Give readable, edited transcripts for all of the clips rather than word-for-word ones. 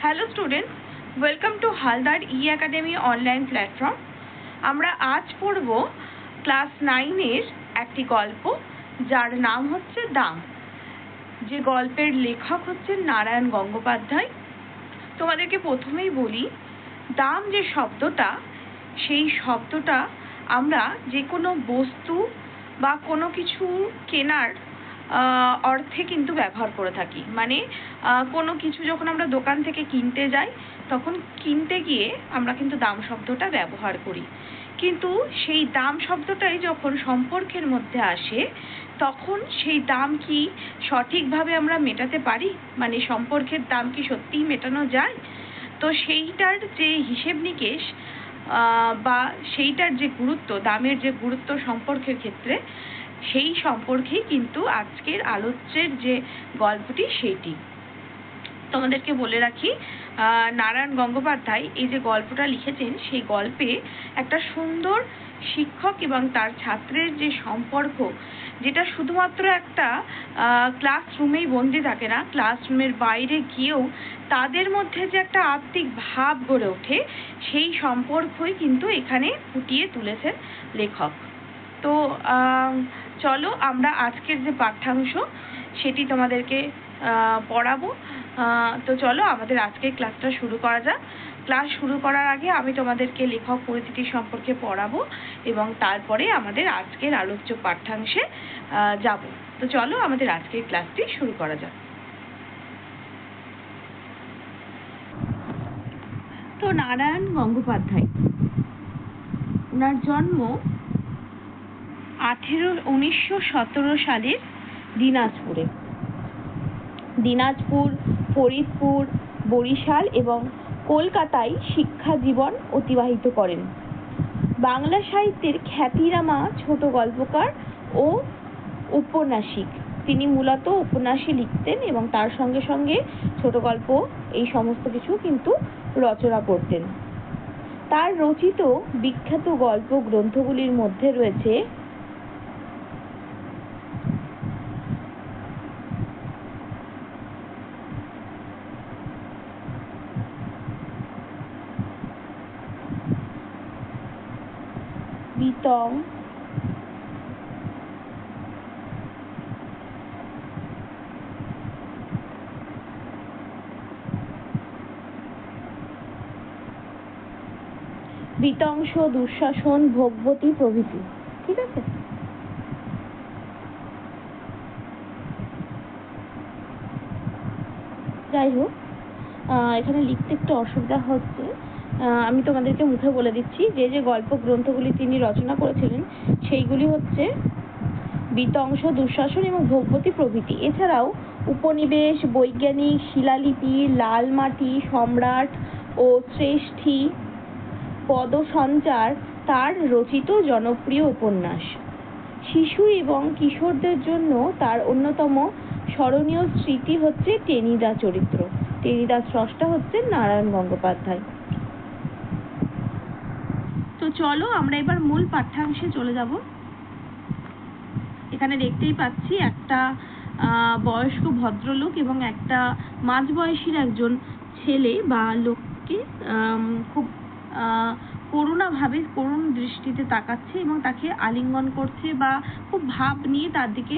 Hello students, welcome to Haldar academy online platform. আমরা আজ পড়ব ক্লাস 9-এর একটি গল্প, যার নাম হচ্ছে দাম। যে গল্পের লেখক হচ্ছেন নারায়ণ গঙ্গোপাধ্যায়। তোমাদেরকে প্রথমেই বলি, দাম যে শব্দটা, সেই শব্দটা আমরা যে কোনো বস্তু বা কোনো কিছু কেনার অর্থে কিন্তু ব্যবহার করে থাকি। মানে কোনো কিছু যখন আমরা দোকান থেকে কিনতে যাই, তখন কিনতে গিয়ে আমরা কিন্তু দাম শব্দটা ব্যবহার করি। কিন্তু সেই দাম শব্দটাই যখন সম্পর্কের মধ্যে আসে, তখন সেই দাম কি সঠিকভাবে আমরা মেটাতে পারি? মানে সম্পর্কের দাম কি সত্যিই মেটানো যায়? তো সেইটার যে হিসেব নিকেশ বা সেইটার যে গুরুত্ব, দামের যে গুরুত্ব সম্পর্কের ক্ষেত্রে, সেই সম্পর্কেই কিন্তু আজকের আলোচ্যের যে গল্পটি সেইটি। তোমাদেরকে বলে রাখি, নারায়ণ গঙ্গোপাধ্যায় এই যে গল্পটা লিখেছেন, সেই গল্পে একটা সুন্দর শিক্ষক এবং তার ছাত্রের যে সম্পর্ক, যেটা শুধুমাত্র একটা ক্লাসরুমেই বন্দি থাকে না, ক্লাসরুমের বাইরে গিয়েও তাদের মধ্যে যে একটা আত্মিক ভাব গড়ে ওঠে, সেই সম্পর্কই কিন্তু এখানে ফুটিয়ে তুলেছেন লেখক। তো চলো আমরা আজকের যে পাঠ্যাংশ সেটি তোমাদেরকে পড়াবো। তো চলো আমাদের আজকের ক্লাসটা শুরু করা যাক। ক্লাস শুরু করার আগে আমি তোমাদেরকে লেখক পরিচিতি সম্পর্কে পড়াবো এবং তারপরে আমাদের আজকের আলোচ্য পাঠ্যাংশে যাব। তো চলো আমাদের আজকের ক্লাসটি শুরু করা যাক। তো নারায়ণ গঙ্গোপাধ্যায়, ওনার জন্ম 1917 সালের দিনাজপুরে। দিনাজপুর, ফরিদপুর, বরিশাল এবং কলকাতায় শিক্ষা জীবন অতিবাহিত করেন। বাংলা সাহিত্যের খ্যাতিনামা ছোট গল্পকার ও উপন্যাসিক। তিনি মূলত উপন্যাসই লিখতেন এবং তার সঙ্গে সঙ্গে ছোট গল্প, এই সমস্ত কিছু কিন্তু রচনা করতেন। তার রচিত বিখ্যাত গল্প গ্রন্থগুলির মধ্যে রয়েছে বিতং, বিতংশ, দুঃশাসন, ভোগবতী প্রভৃতি। ঠিক আছে? যাই হোক, এখানে লিখতে একটু অসুবিধা হচ্ছে। আমি তোমাদেরকে মুখে বলে দিচ্ছি, যে যে গল্প গ্রন্থগুলি তিনি রচনা করেছিলেন সেইগুলি হচ্ছে বিতংশ, দুঃশাসন এবং ভোগবতী প্রভৃতি। এছাড়াও উপনিবেশ, বৈজ্ঞানিক, শিলালিপি, লাল মাটি, সম্রাট ও শ্রেষ্ঠী, পদসঞ্চার তার রচিত জনপ্রিয় উপন্যাস। শিশু এবং কিশোরদের জন্য তার অন্যতম স্মরণীয় স্মৃতি হচ্ছে টেনিদা চরিত্র। টেনিদার স্রষ্টা হচ্ছেন নারায়ণ গঙ্গোপাধ্যায়। তো চলো আমরা এবার মূল পাঠ্যাংশে চলে যাব। এখানে দেখতেই পাচ্ছি একটা বয়স্ক ভদ্রলোক এবং একটা মাঝবয়সীর একজন ছেলে বা লোককে খুব করুণ দৃষ্টিতে তাকাচ্ছে এবং তাকে আলিঙ্গন করছে বা খুব ভাব নিয়ে তার দিকে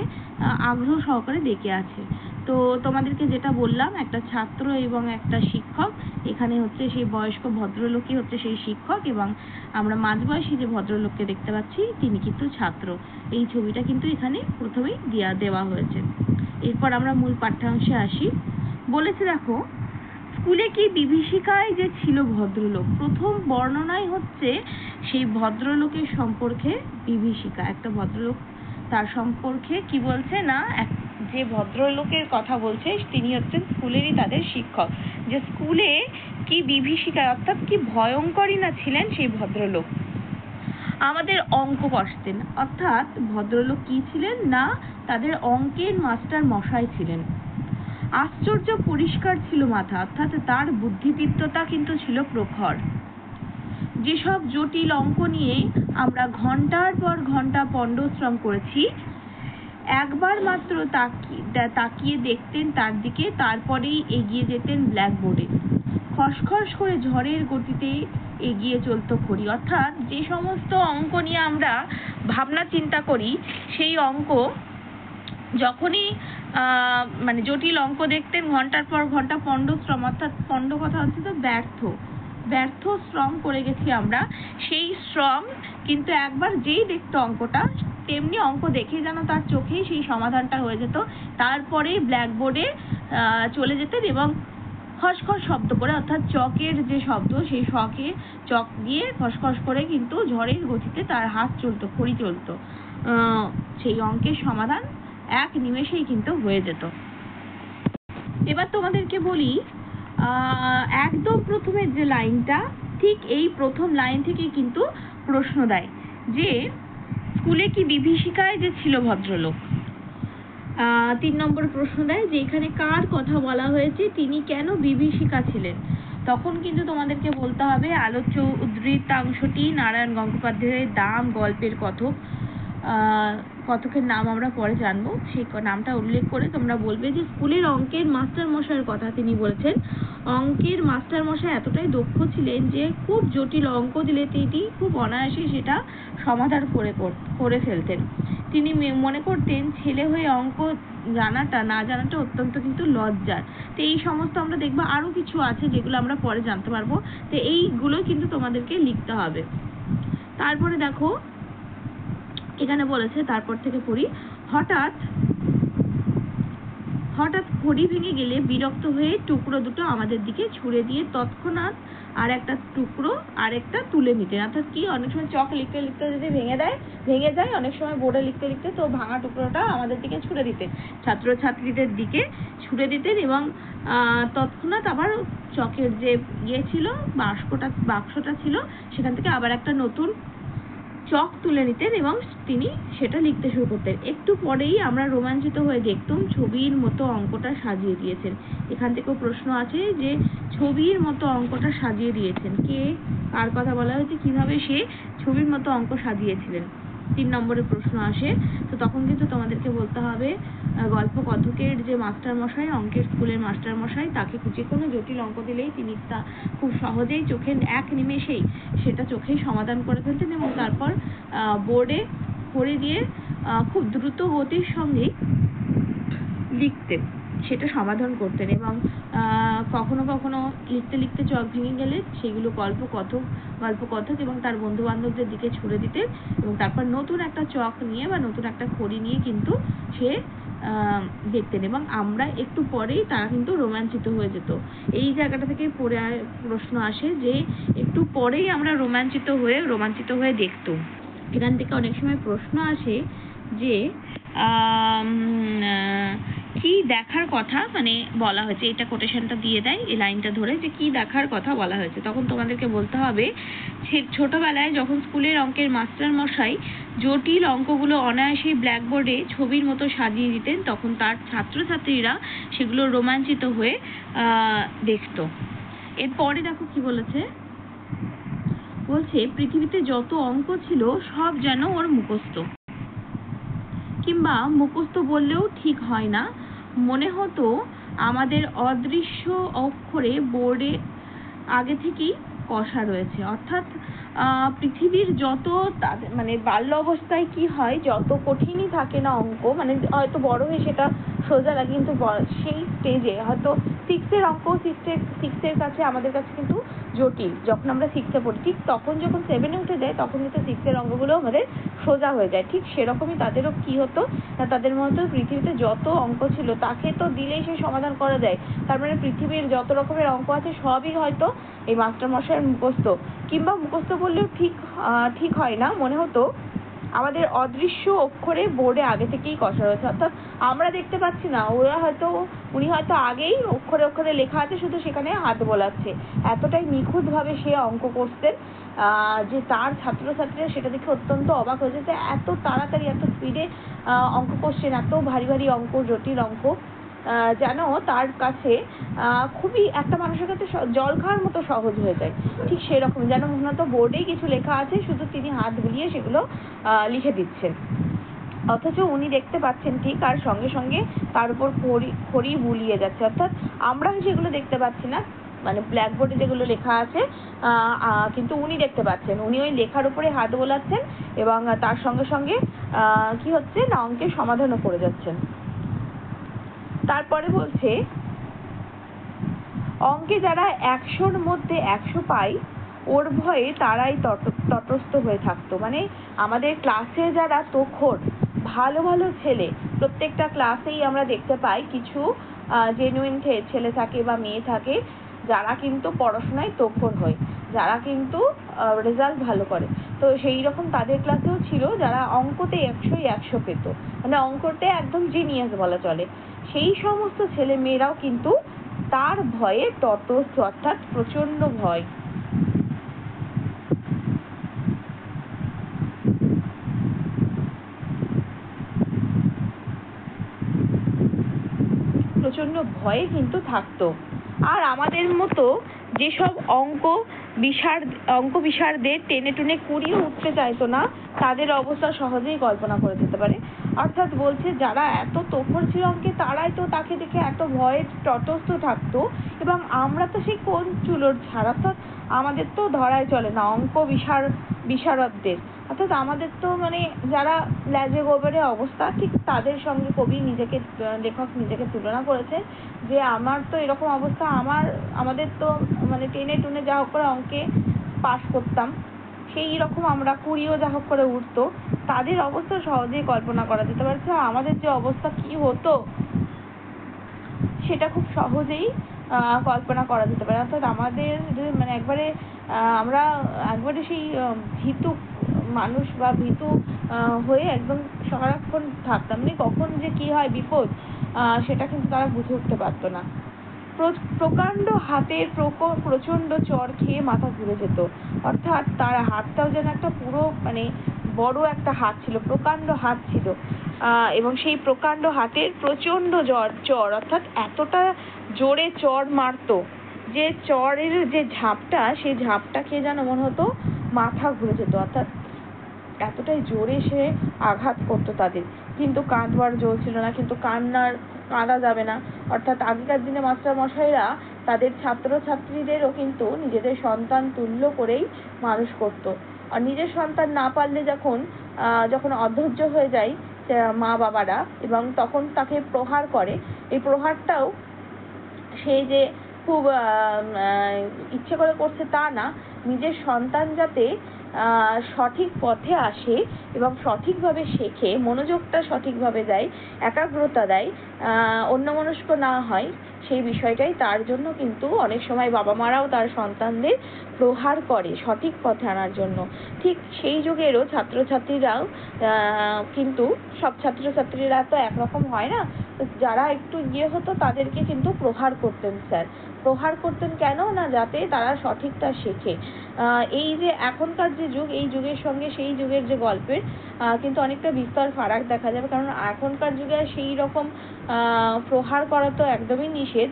আগ্রহ সহকারে দেখে আছে। তো তোমাদেরকে যেটা বললাম, একটা ছাত্র এবং একটা শিক্ষক। এখানে হচ্ছে সেই বয়স্ক ভদ্রলোকই হচ্ছে সেই শিক্ষক এবং আমরা মাঝবয়সী যে ভদ্রলোককে দেখতে পাচ্ছি তিনি কিন্তু ছাত্র। এই ছবিটা কিন্তু এখানে প্রথমেই দেওয়া হয়েছে। এরপর আমরা মূল পাঠ্যাংশে আসি। বলেছে দেখো, স্কুলে কি বিভীষিকায় যে ছিল ভদ্রলোক। প্রথম বর্ণনায় হচ্ছে সেই ভদ্রলোকের সম্পর্কে বিভীষিকা। একটা ভদ্রলোক, তার সম্পর্কে কি বলছে না, যে ভদ্রলোকের কথা বলছে তিনি হচ্ছেন স্কুলেরই তাদের শিক্ষক। যে স্কুলে কি বিভীষিকায়, অর্থাৎ কি ভয়ঙ্করই না ছিলেন সেই ভদ্রলোক। আমাদের অঙ্ক কষতেন, অর্থাৎ ভদ্রলোক কি ছিলেন না, তাদের অঙ্কের মাস্টার মশাই ছিলেন। আশ্চর্য পরিষ্কার ছিল মাথা, অর্থাৎ তার বুদ্ধিদীপ্ততা কিন্তু ছিল প্রখর। যেসব জটিল অঙ্ক নিয়ে আমরা ঘন্টার পর ঘন্টা পণ্ডশ্রম করেছি, একবার মাত্র তাকিয়ে দেখতেন তার দিকে, তারপরেই এগিয়ে যেতেন ব্ল্যাকবোর্ডে। খসখস করে ঝড়ের গতিতে এগিয়ে চলতো ঘড়ি। অর্থাৎ যে সমস্ত অঙ্ক নিয়ে আমরা ভাবনা চিন্তা করি, সেই অঙ্ক যখনই মানে জটিল অঙ্ক দেখতেন, ঘন্টার পর ঘন্টা পণ্ডশ্রম, অর্থাৎ পণ্ড কথা হচ্ছে তো ব্যর্থ শ্রম করে গেছি আমরা। সেই শ্রম কিন্তু একবার যেই দেখতো অঙ্কটা, তেমনি অঙ্ক দেখে যেন তার চোখেই সেই সমাধানটা হয়ে যেত। তারপরে ব্ল্যাকবোর্ডে চলে যেতেন এবং খসখস শব্দ করে, অর্থাৎ চকের যে শব্দ, সেই চক দিয়ে খসখস করে কিন্তু ঝড়ের গতিতে তার হাত চলতো, খড়ি চলতো। সেই অঙ্কের সমাধান এক নিমেষেই কিন্তু হয়ে যেত। এবার তোমাদেরকে বলি, একদম প্রথমের যে লাইনটা, ঠিক এই প্রথম লাইন থেকে কিন্তু প্রশ্ন দেয় যে স্কুলে কি বিভীষিকায় যে ছিল ভদ্রলোক। 3 নম্বর প্রশ্ন দেয় যে এখানে কার কথা বলা হয়েছে, তিনি কেন বিভীষিকা ছিলেন। তখন কিন্তু তোমাদেরকে বলতে হবে আলোচ্য উদ্ধৃতাংশটি নারায়ণ গঙ্গোপাধ্যায়ের দাম গল্পের কথকের নাম আমরা পরে জানবো। সেই নামটা উল্লেখ করে তোমরা বলবে যে স্কুলের অঙ্কের মাস্টার মশাইয়ের কথা তিনি বলেছেন। অঙ্কের মাস্টার মশাই এতটাই দক্ষ ছিলেন যে খুব জটিল অঙ্ক দিলে তিনি খুব অনায়াসে সেটা সমাধান করে ফেলতেন। তিনি মনে করতেন ছেলে হয়ে অঙ্ক না জানাটা অত্যন্ত কিন্তু লজ্জার। তো এই সমস্ত আমরা দেখবো, আরো কিছু আছে যেগুলো আমরা পরে জানতে পারবো। তো এইগুলো কিন্তু তোমাদেরকে লিখতে হবে। তারপরে দেখো এখানে বলেছে, তারপর থেকে পড়ি, হঠাৎ ঘড়ি ভেঙে গেলে বিরক্ত হয়ে টুকরো দুটো আমাদের দিকে ছুঁড়ে দিয়ে তৎক্ষণাৎ আরেকটা তুলে নিতেন। অর্থাৎ কি, অনেক সময় চক লিখতে লিখতে যদি ভেঙে যায়, অনেক সময় বোর্ডে লিখতে লিখতে, তো ভাঙা টুকরোটা আমাদের দিকে ছুঁড়ে দিতেন, ছাত্রছাত্রীদের দিকে ছুঁড়ে দিতেন এবং তৎক্ষণাৎ আবার চকের যে ছিল, বাক্সটা ছিল, সেখান থেকে আবার একটা নতুন চক তুলে নিতেন এবং তিনি সেটা লিখতে শুরু করতেন। একটু পরেই আমরা রোমাঞ্চিত হয়ে দেখতাম ছবির মতো অঙ্কটা সাজিয়ে দিয়েছেন। এখান থেকেও প্রশ্ন আছে যে ছবির মতো অঙ্কটা সাজিয়ে দিয়েছেন কে, কার কথা বলা হয়েছে, কিভাবে সে ছবির মতো অঙ্ক সাজিয়েছিলেন। 3 নম্বরের প্রশ্ন আসে। তো তখন কিন্তু তোমাদেরকে বলতে হবে গল্প কথকের যে মাস্টার মশাই, অঙ্কের স্কুলের মাস্টার মশাই, তাকে যে কোনো জটিল অঙ্ক দিলেই তিনি তা খুব সহজেই এক নিমেষেই সেটা চোখেই সমাধান করে ফেলতেন এবং তারপর বোর্ডে করে দিয়ে খুব দ্রুত গতির সঙ্গে লিখতেন, সেটা সমাধান করতেন। এবং কখনো কখনো লিখতে লিখতে চক ভেঙে গেলে সেগুলো গল্প কথক এবং তার বন্ধু বান্ধবদের দিকে ছুড়ে দিতেন এবং তারপর নতুন একটা চক নিয়ে বা নতুন একটা খড়ি নিয়ে কিন্তু সে দেখতেন এবং আমরা একটু পরেই তারা কিন্তু রোমাঞ্চিত হয়ে যেত। এই জায়গাটা থেকে প্রশ্ন আসে যে একটু পরেই আমরা রোমাঞ্চিত হয়ে দেখতাম। এখান থেকে অনেক সময় প্রশ্ন আসে যে কি দেখার কথা মানে বলা হয়েছে, এটা কোটেশনটা দিয়ে দেয় এই লাইনটা ধরে যে কি দেখার কথা বলা হয়েছে। তখন তোমাদেরকে বলতে হবে ছোটবেলায় যখন স্কুলের অঙ্কের মাস্টার মশাই জটিল অঙ্কগুলো অনায়াসে ব্ল্যাকবোর্ডে ছবির মতো সাজিয়ে দিতেন, তখন তার ছাত্রছাত্রীরা সেগুলো রোমাঞ্চিত হয়ে দেখতো। এরপরে দেখো কি বলেছে, পৃথিবীতে যত অঙ্ক ছিল সব যেন ওর মুখস্থ, কিংবা মুখস্থ বললেও ঠিক হয় না, মনে হতো আমাদের অদৃশ্য অক্ষরে বোর্ডে আগে থেকেই কষা রয়েছে। অর্থাৎ পৃথিবীর যত মানে বাল্য অবস্থায় কি হয়, যত কঠিনই থাকে না অঙ্ক, মানে হয়তো বড় হয়ে সেটা সোজা লাগে, কিন্তু সেই স্টেজে হয়তো 6 এর অঙ্ক 6 এর কাছে আমাদের কাছে কিন্তু জটিল, যখন আমরা 6 এ পড়ি, ঠিক তখন যখন 7 এ উঠে যায় তখন কিন্তু 6 এর অঙ্কগুলো আমাদের সোজা হয়ে যায়। ঠিক সেরকমই তাদেরও কি হতো না, তাদের মতো পৃথিবীতে যত অঙ্ক ছিল তাকে তো দিলেই সে সমাধান করা যায়। তার মানে পৃথিবীর যত রকমের অঙ্ক আছে সবই হয়তো এই মাস্টারমশাইয়ের মুখস্থ, কিংবা মুখস্থ বললেও ঠিক হয় না, মনে হতো আমাদের অদৃশ্য অক্ষরে বোর্ডে আগে থেকেই কষা রয়েছে। অর্থাৎ আমরা দেখতে পাচ্ছি না, উনি হয়তো আগেই অক্ষরে অক্ষরে লেখা আছে, শুধু সেখানে হাত বোলাচ্ছে। এতটাই নিখুঁতভাবে সে অঙ্ক করতেন যে তার ছাত্রছাত্রীরা সেটা দেখে অত্যন্ত অবাক হয়ে যেত, এত তাড়াতাড়ি এত স্পিডে অঙ্ক করছেন, এত ভারী ভারী অঙ্ক, জটিল অঙ্ক যেন তার কাছে খুবই একটা মানুষের কাছে জল খাওয়ার মতো সহজ হয়ে যায়। ঠিক সেরকম যেন মনে হতো বোর্ডেই কিছু লেখা আছে, শুধু তিনি হাত বুলিয়ে সেগুলো লিখে দিচ্ছেন। অথচ উনি দেখতে পাচ্ছেন ঠিক, আর সঙ্গে সঙ্গে তার উপর খড়ি বুলিয়ে যাচ্ছে, অর্থাৎ আমরা সেগুলো দেখতে পাচ্ছি না, মানে ব্ল্যাকবোর্ডে যেগুলো লেখা আছে কিন্তু উনি দেখতে পাচ্ছেন, উনি ওই লেখার উপরে হাত বোলাচ্ছেন এবং তার সঙ্গে সঙ্গে কি হচ্ছে না অঙ্কের সমাধানও করে যাচ্ছেন। তারপরে বলছে অঙ্কে যারা 100-র মধ্যে 100 পায় ওর ভয়ে তারাই তটস্থ হয়ে থাকতো। মানে আমাদের ক্লাসে যারা তোখর ভালো ভালো ছেলে, প্রত্যেকটা ক্লাসেই আমরা দেখতে পাই কিছু জেনুইন ছেলে থাকে বা মেয়ে থাকে যারা কিন্তু পড়াশোনায় তোখর হয়, যারা কিন্তু রেজাল্ট ভালো করে। তো সেই রকম তাদের ক্লাসেও ছিল যারা অঙ্কতে 100-ই 100 পেত, মানে অঙ্কতে একদম জিনিয়াস বলা চলে। সেই সমস্ত ছেলে মেয়েরাও কিন্তু তার ভয়ে তটস্থ, অর্থাৎ প্রচন্ড ভয়। প্রচন্ড ভয়ে কিন্তু থাকতো। আর আমাদের মতো যেসব অঙ্ক বিশারদের টেনে টুনে কুড়িয়ে উঠতে চাইতো না, তাদের অবস্থা সহজেই কল্পনা করে যেতে পারে। অর্থাৎ বলছে যারা এত তোখর ছিল অঙ্কে তারাই তো তাকে দেখে এত ভয়ে তটস্থ থাকতো, এবং আমরা তো সেই কোন চুলোর ছাড়, অর্থাৎ আমাদের তো ধরাই চলে না অঙ্ক বিশারদদের, অর্থাৎ আমাদের তো মানে যারা ল্যাজে গোবরে অবস্থা, ঠিক তাদের সঙ্গে লেখক নিজেকে তুলনা করেছে যে আমার তো এরকম অবস্থা, আমাদের তো মানে টেনে টুনে যা হোক করে অঙ্কে পাস করতাম, সেই রকম আমরা কুড়িও যা হোক করে উঠতো, তাদের অবস্থা সহজেই কল্পনা করা যেতে পারছে। আমাদের যে অবস্থা কি হতো সেটা খুব সহজেই কল্পনা করা যেতে পারে। অর্থাৎ আমাদের মানে আমরা একবারে সেই ভীতু মানুষ বা ভীতু হয়ে একদম সারাক্ষণ থাকতাম, মানে কখন যে কি হয় বিপদ সেটা কিন্তু তারা বুঝে উঠতে পারতো না। প্রকাণ্ড হাতের প্রচন্ড চড় খেয়ে মাথা ঘুরে যেত, অর্থাৎ তার হাতটাও যেন একটা পুরো মানে বড় একটা হাত ছিল, প্রকাণ্ড হাত ছিল, এবং সেই প্রকাণ্ড হাতের প্রচন্ড চড়, অর্থাৎ এতটা জোরে চড় মারতো যে চড়ের যে ঝাপটা, সেই ঝাপটা খেয়ে যেন মনে হতো মাথা ঘুরে যেত, অর্থাৎ এতটাই জোরে সে আঘাত করতো তাদের। কিন্তু কাঁদবার জোর ছিল না, কিন্তু কাঁদা যাবে না, অর্থাৎ আগেকার দিনে মাস্টার মশাইরা তাদের ছাত্রছাত্রীদেরও কিন্তু নিজেদের সন্তান তুল্য করেই মানুষ করতো। আর নিজের সন্তান না পারলে যখন অধৈর্য হয়ে যায় মা বাবারা, এবং তখন তাকে প্রহার করে, এই প্রহারটাও সেই যে খুব ইচ্ছে করে করছে তা না, নিজের সন্তান যাতে সঠিক পথে আসে এবং সঠিকভাবে শেখে, মনোযোগটা সঠিকভাবে দেয়, একাগ্রতা দেয়, অন্যমনস্ক না হয়, সেই বিষয়টাই তার জন্য কিন্তু অনেক সময় বাবা মারাও তার সন্তানদের প্রহার করে সঠিক পথে আনার জন্য। ঠিক সেই যুগেরও ছাত্রছাত্রীরাও কিন্তু সব ছাত্রছাত্রীরা তো একরকম হয় না, যারা একটু হতো তাদেরকে কিন্তু প্রহার করতেন স্যার। প্রহার করতেন কেন না, যাতে তারা সঠিকটা শেখে। এই যে এখনকার যে যুগ, এই যুগের সঙ্গে সেই যুগের যে গল্পের কিন্তু অনেকটা বিস্তর ফারাক দেখা যাবে, কারণ এখনকার যুগে সেই রকম প্রহার করা তো একদমই নিষেধ,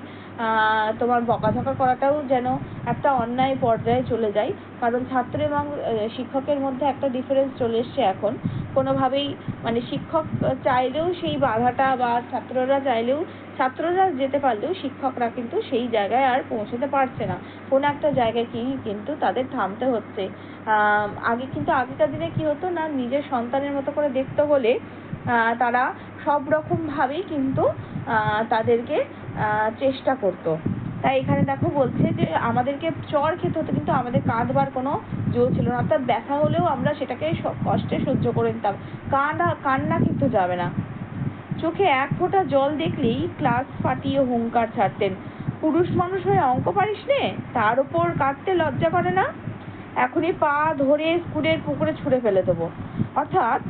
তোমার বকাঝকা করাটাও যেন একটা অন্যায় পর্যায়ে চলে যায়, কারণ ছাত্র এবং শিক্ষকের মধ্যে একটা ডিফারেন্স চলে এসছে এখন। কোনোভাবেই মানে শিক্ষক চাইলেও সেই বাধাটা, বা ছাত্ররা যেতে পারলেও শিক্ষকরা কিন্তু সেই জায়গায় আর পৌঁছতে পারছে না, কোনো একটা জায়গায় কিন্তু তাদের থামতে হচ্ছে। আগেকার দিনে কি হতো না, নিজের সন্তানের মতো করে দেখতে হলে তারা সব রকম ভাবেই কিন্তু তাদেরকে চেষ্টা করতো। তাই এখানে দেখো বলছে যে আমাদেরকে চড় খেতে হতো কিন্তু আমাদের কাঁদবার কোনো জো ছিল না, অর্থাৎ ব্যথা হলেও আমরা সেটাকে কষ্টে সহ্য করে নিতাম, কান্না কিন্তু যাবে না। চোখে এক ফোঁটা জল দেখলেই ক্লাস ফাটিয়ে হুংকার ছাড়তেন, পুরুষ মানুষ হয়ে অঙ্ক পারিস নে, তার উপর কাঁদতে লজ্জা করে না, এখনই পা ধরে স্কুলের পুকুরে ছুঁড়ে ফেলে দেবো। অর্থাৎ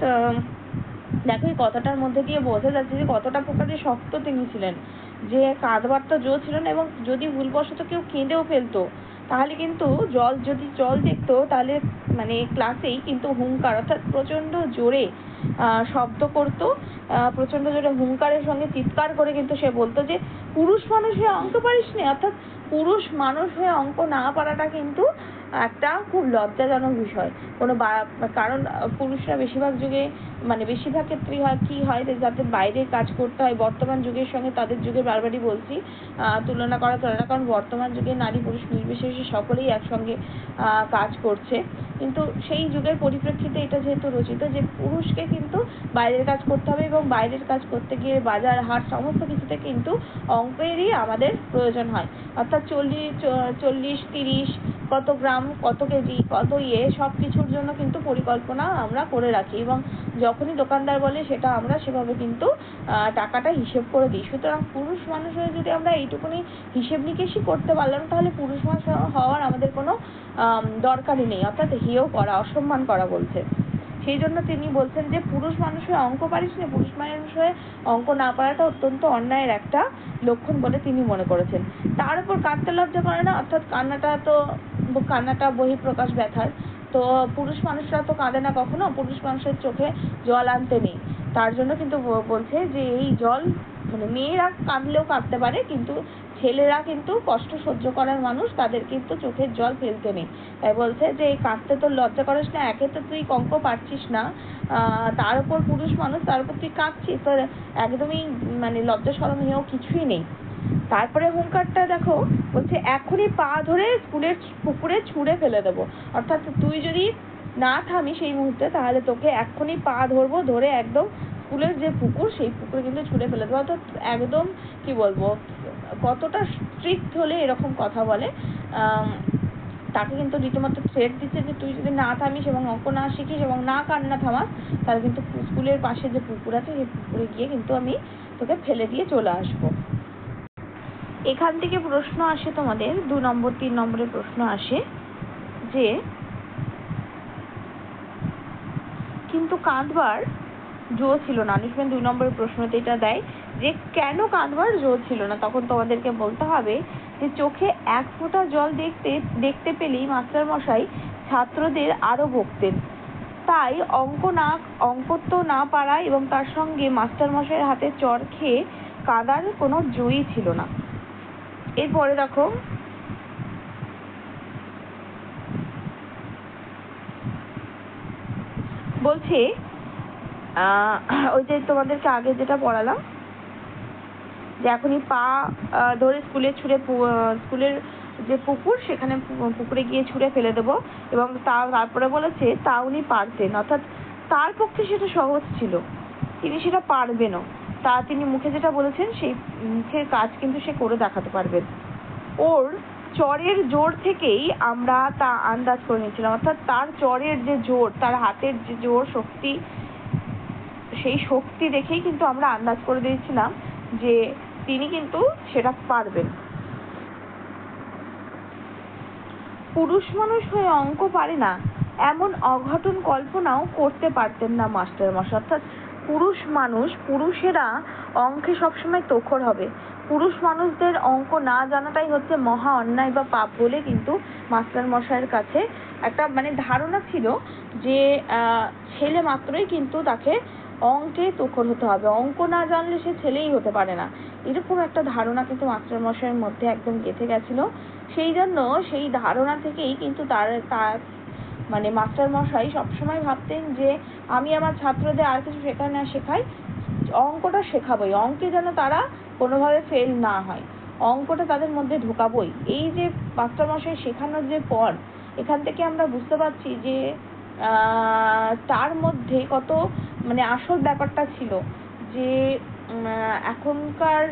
দেখো এই কথাটার মধ্যে দিয়ে বোঝা যাচ্ছে যে কতটা প্রকারে শক্ত তিনি ছিলেন, যে কাঁদবার তো জো ছিল না, এবং যদি ভুলবশত কেউ কেঁদেও ফেলতো তাহলে কিন্তু যদি জল দেখতো তাহলে মানে ক্লাসেই কিন্তু হুংকার, অর্থাৎ প্রচন্ড জোরে শব্দ করতো, প্রচন্ড জোরে হুংকারের সঙ্গে চিৎকার করে কিন্তু সে বলতো যে পুরুষ মানুষ হয়ে অঙ্ক পারিস নে, অর্থাৎ পুরুষ মানুষ হয়ে অঙ্ক না পারাটা কিন্তু একটা খুব লজ্জাজনক বিষয়। কারণ পুরুষরা বেশিরভাগ যুগে বেশিরভাগ ক্ষেত্রেই কি হয় যে যাদের বাইরের কাজ করতে হয়, বর্তমান যুগের সঙ্গে তাদের যুগে বারবারই বলছি তুলনা করা চলে না, কারণ বর্তমান যুগে নারী পুরুষ নির্বিশেষে সকলেই একসঙ্গে কাজ করছে। কিন্তু সেই যুগের পরিপ্রেক্ষিতে এটা যেহেতু রচিত যে পুরুষকে কিন্তু বাইরের কাজ করতে হবে, এবং বাইরের কাজ করতে গিয়ে বাজার হাট সমস্ত কিছুতে কিন্তু অঙ্কেরই আমাদের প্রয়োজন হয়। অর্থাৎ 40-30 কত গ্রাম, কত কেজি, কত সব কিছুর জন্য কিন্তু পরিকল্পনা আমরা করে রাখি, এবং যখনই দোকানদার বলে সেটা আমরা সেভাবে কিন্তু টাকাটা হিসেব করে দিই। সুতরাং পুরুষ মানুষ হয়ে যদি আমরা এইটুকুনি হিসেব নিকেশই করতে পারলাম, তাহলে পুরুষ মানুষ হওয়ার আমাদের কোনো দরকারই নেই, অর্থাৎ হেয় করা, অসম্মান করা বলছে। সেই জন্য তিনি বলছেন যে পুরুষ মানুষ হয়ে অঙ্ক পারিস না, পুরুষ মানুষ হয়ে অঙ্ক না পারাটা অত্যন্ত অন্যায়ের একটা লক্ষণ বলে তিনি মনে করেছেন। তার উপর কাঁদতে লজ্জা করে না, অর্থাৎ কান্নাটা বহিঃপ্রকাশ ব্যথার। তো পুরুষ মানুষরা তো কাঁদে না কখনো, পুরুষ মানুষের চোখে জল আনতে নেই। তার জন্য কিন্তু বলছে যে এই জল মেয়েরা কাঁদলেও কাঁদতে পারে, কিন্তু ছেলেরা কিন্তু কষ্ট সহ্য করার মানুষ, তাদের কিন্তু চোখের জল ফেলতে নেই। তাই বলছে যে এই কাঁদতে তোর লজ্জা করিস না, একে তো তুই অঙ্ক পারছিস না, তার উপর পুরুষ মানুষ, তার উপর তুই কাঁদছিস, তোর একদমই লজ্জা শরম হেয় কিছুই নেই। তারপরে হুঙ্কারটা দেখো, বলছে এখনই পা ধরে স্কুলের পুকুরে ছুঁড়ে ফেলে দেবো। অর্থাৎ তুই যদি না থামিস এই মুহূর্তে, তাহলে তোকে এখনই পা ধরবো, ধরে একদম স্কুলের যে পুকুর, সেই পুকুরে কিন্তু ছুঁড়ে ফেলে দেবো। অর্থাৎ একদম কি বলবো, কতটা স্ট্রিক্ট হলে এরকম কথা বলে। তাকে কিন্তু রীতিমতো থ্রেট দিচ্ছে যে তুই যদি না থামিস এবং অঙ্ক না শিখিস এবং না কান্না থামাস, তাহলে কিন্তু স্কুলের পাশে যে পুকুর আছে সেই পুকুরে গিয়ে কিন্তু আমি তোকে ফেলে দিয়ে চলে আসবো। এখান থেকে প্রশ্ন আসে তোমাদের 2 নম্বর 3 নম্বরের প্রশ্ন আসে যে কিন্তু কাঁদবার জো ছিল না। আনুষ্মান 2 নম্বরের প্রশ্নতে এটা দেয় যে কেন কাঁদবার জো ছিল না। তখন তোমাদেরকে বলতে হবে যে চোখে এক ফোঁটা জল দেখতে পেলেই মাস্টার মশাই ছাত্রদের আরো বকতেন। তাই অঙ্ক তো না পারা এবং তার সঙ্গে মাস্টার মশাইয়ের হাতে চড় খেয়ে কাঁদার কোনো জোই ছিল না। এরপরে দেখো, বলছে ওই যে তোমাদেরকে আগে যেটা পড়ালাম যে এখনই পা ধরে স্কুলের যে পুকুর, সেখানে পুকুরে গিয়ে ছুঁড়ে ফেলে দেবো, এবং তারপরে বলেছে তা উনি পারতেন, অর্থাৎ তার পক্ষে সেটা সহজ ছিল, তিনি সেটা পারবেনও। তিনি মুখে যেটা বলেছেন সেই মুখের কাজ কিন্তু সে করে দেখাতে পারবেন। ওর চরের জোর থেকেই আমরা তা আন্দাজ করে নিয়েছিলাম, অর্থাৎ তার চরের যে জোর, তার হাতের যে জোর শক্তি, সেই শক্তি দেখেই কিন্তু আমরা আন্দাজ করে দিয়েছিলাম যে তিনি কিন্তু সেটা পারবেন। পুরুষ মানুষ হয়ে অঙ্ক পারে না এমন অঘটন কল্পনাও করতে পারতেন না মাস্টারমশাই। অর্থাৎ পুরুষেরা অঙ্কে সবসময় তোখর হবে। পুরুষ মানুষদের অঙ্ক না জানাটাই হচ্ছে মহা অন্যায় বা পাপ বলে কিন্তু মাস্টারমশাইয়ের কাছে একটা ধারণা ছিল যে ছেলে মাত্রই কিন্তু তাকে অঙ্কে তোখর হতে হবে, অঙ্ক না জানলে সে ছেলেই হতে পারে না, এরকম একটা ধারণা কিন্তু মাস্টারমশাইয়ের মধ্যে একদম গেঁথে গেছিল। সেই জন্য সেই ধারণা থেকেই কিন্তু তার মাস্টারমশাই সবসময় ভাবতেন যে আমি আমার ছাত্রদের আর কিছু শেখাই, অঙ্কটা শেখাবোই, অঙ্কে যেন তারা কোনোভাবে ফেল না হয়, অঙ্কটা তাদের মধ্যে ঢোকাবোই। এই যে মাস্টারমশাই শেখানোর যে পর, এখান থেকে আমরা বুঝতে পারছি যে তার মধ্যে কত আসল ব্যাপারটা ছিল যে এখনকার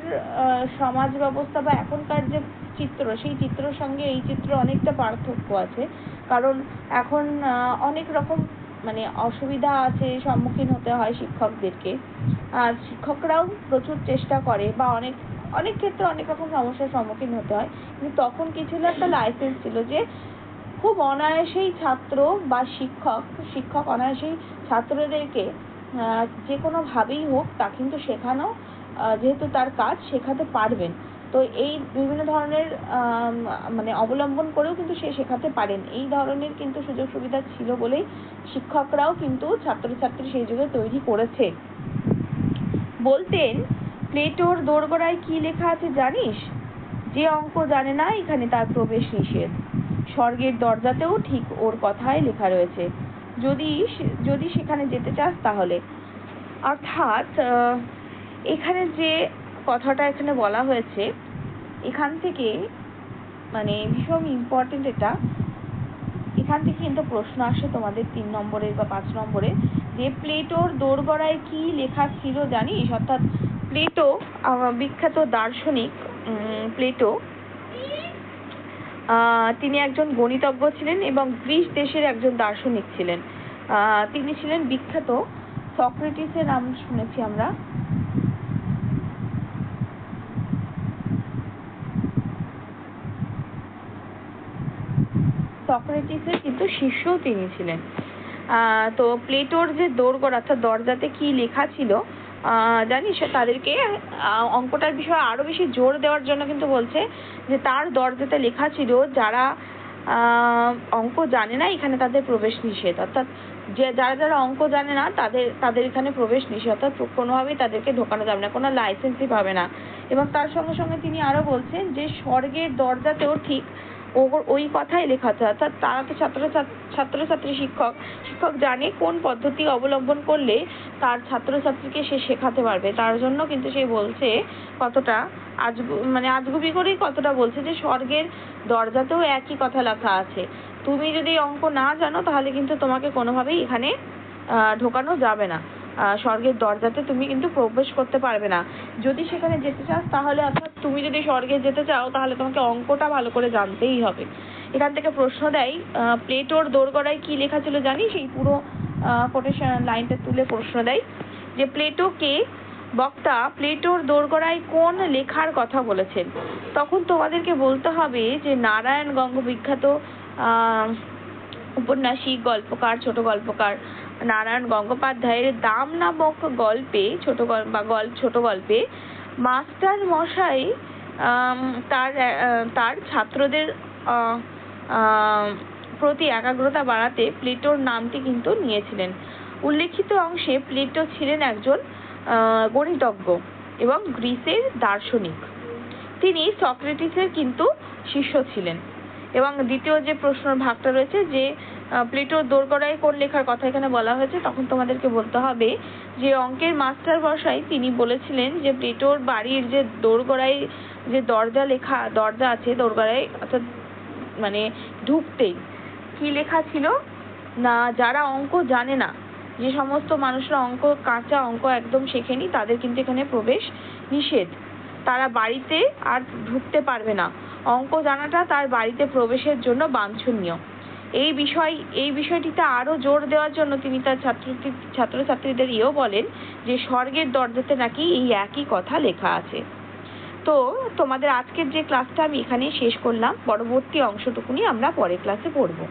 সমাজ ব্যবস্থা বা এখনকার যে চিত্র, সেই চিত্রের সঙ্গে এই চিত্র অনেকটা পার্থক্য আছে। কারণ এখন অনেক রকম অসুবিধা আছে, সম্মুখীন হতে হয় শিক্ষকদেরকে, আর শিক্ষকরাও প্রচুর চেষ্টা করে বা অনেক ক্ষেত্রে অনেক রকম সমস্যার সম্মুখীন হতে হয়। কিন্তু তখন কি ছিল, একটা লাইসেন্স ছিল যে খুব অনায়াসেই ছাত্র বা শিক্ষক অনায়াসেই ছাত্রদেরকে যে কোনোভাবেই হোক তা কিন্তু শেখানো, যেহেতু তার কাজ, শেখাতে পারবেন। তো এই বিভিন্ন ধরনের অবলম্বন করেও কিন্তু সে শেখাতে পারেন। এই ধরনের কিন্তু সুযোগ সুবিধা ছিল বলেই শিক্ষকরাও কিন্তু ছাত্রছাত্রী সেই যুগে তৈরি করেছে। বলতেন, প্লেটোর দোরগোড়ায় কি লেখা আছে জানিস? যে অঙ্ক জানে না এখানে তার প্রবেশ নিষেধ। স্বর্গের দরজাতেও ঠিক ওর কথাই লেখা রয়েছে, যদি সেখানে যেতে চাস তাহলে। অর্থাৎ এখানে যে কথাটা এখানে বলা হয়েছে, এখান থেকে মানে ভীষণ ইম্পর্টেন্ট এটা। এখান থেকে কিন্তু প্রশ্ন আসে তোমাদের 3 নম্বরের বা 5 নম্বরে, যে প্লেটোর দোরগোড়ায় কি লেখা ছিল জানিস? অর্থাৎ প্লেটো বিখ্যাত দার্শনিক প্লেটো, তিনি একজন গণিতজ্ঞ ছিলেন এবং গ্রিস দেশের একজন দার্শনিক ছিলেন। তিনি ছিলেন বিখ্যাত সক্রেটিসের নাম শুনেছি আমরা। সক্রেটিসের কিন্তু শিষ্যও তিনি ছিলেন। তো প্লেটোর যে দোরগোড়া অর্থাৎ দরজাতে কি লেখা ছিল জানিস? তাদেরকে অঙ্কটার বিষয়ে আরো বেশি জোর দেওয়ার জন্য কিন্তু বলছে যে তার দরজাতে লেখা ছিল যারা অঙ্ক জানে না এখানে তাদের প্রবেশ নিষেধ। অর্থাৎ যে যারা অঙ্ক জানে না তাদের এখানে প্রবেশ নিষেধ, অর্থাৎ কোনোভাবেই তাদেরকে ঢোকানো যাবে না, কোনো লাইসেন্সই পাবে না। এবং তার সঙ্গে সঙ্গে তিনি আরো বলছেন যে স্বর্গের দরজাতেও ঠিক ওই কথাই লেখা আছে। অর্থাৎ তারা তো ছাত্রছাত্রী শিক্ষক জানে কোন পদ্ধতি অবলম্বন করলে তার ছাত্রছাত্রীকে সে শেখাতে পারবে, তার জন্য কিন্তু সে বলছে কতটা আজগুবি করেই কতটা বলছে যে স্বর্গের দরজাতেও একই কথা লেখা আছে। তুমি যদি অঙ্ক না জানো তাহলে কিন্তু তোমাকে কোনোভাবেই এখানে ঢোকানো যাবে না, স্বর্গের দরজাতে তুমি কিন্তু প্রবেশ করতে পারবে না। যদি সেখানে যেতে চাস তাহলে, অর্থাৎ তুমি যদি স্বর্গে যেতে চাও তাহলে তোমাকে অঙ্কটা ভালো করে জানতেই হবে। এখান থেকে প্রশ্ন দেয় প্লেটোর দোরগোড়ায় কি লেখা ছিল জানিস? এই পুরো কোটেশন লাইনটা তুলে প্রশ্ন দেয় যে বক্তা প্লেটোর দোরগোড়ায় কোন লেখার কথা বলেছেন। তখন তোমাদেরকে বলতে হবে যে নারায়ণ গঙ্গ বিখ্যাত উপন্যাসিক, গল্পকার, ছোট গল্পকার নারায়ণ গঙ্গোপাধ্যায়ের দাম নামক গল্পে ছোট গল্পে মাস্টার মশাই তার ছাত্রদের প্রতি একাগ্রতা বাড়াতে প্লেটোর নামটি কিন্তু নিয়েছিলেন। উল্লেখিত অংশে প্লেটো ছিলেন একজন গণিতজ্ঞ এবং গ্রিসের দার্শনিক। তিনি সক্রেটিসের কিন্তু শিষ্য ছিলেন। এবং দ্বিতীয় যে প্রশ্নের ভাগটা রয়েছে যে প্লেটোর দোরগোড়ায় কোন লেখার কথা এখানে বলা হয়েছে, তখন তোমাদেরকে বলতে হবে যে অঙ্কের মাস্টার মশাই তিনি বলেছিলেন যে প্লেটোর বাড়ির যে দোরগোড়ায় যে দরজা আছে দোরগোড়ায়, অর্থাৎ ঢুকতেই কি লেখা ছিল না, যারা অঙ্ক জানে না, যে সমস্ত মানুষরা কাঁচা অঙ্ক একদম শেখেনি তাদের কিন্তু এখানে প্রবেশ নিষেধ, তারা বাড়িতে আর ঢুকতে পারবে না, অঙ্ক জানাটা তার বাড়িতে প্রবেশের জন্য বাঞ্ছনীয়। এই বিষয়টিতে আরো জোর দেওয়ার জন্য তিনি তার ছাত্রছাত্রীদের বলেন যে স্বর্গের দরজাতে নাকি এই একই কথা লেখা আছে। তো তোমাদের আজকের যে ক্লাসটা আমি এখানেই শেষ করলাম, পরবর্তী অংশটুকুনি আমরা পরের ক্লাসে পড়বো।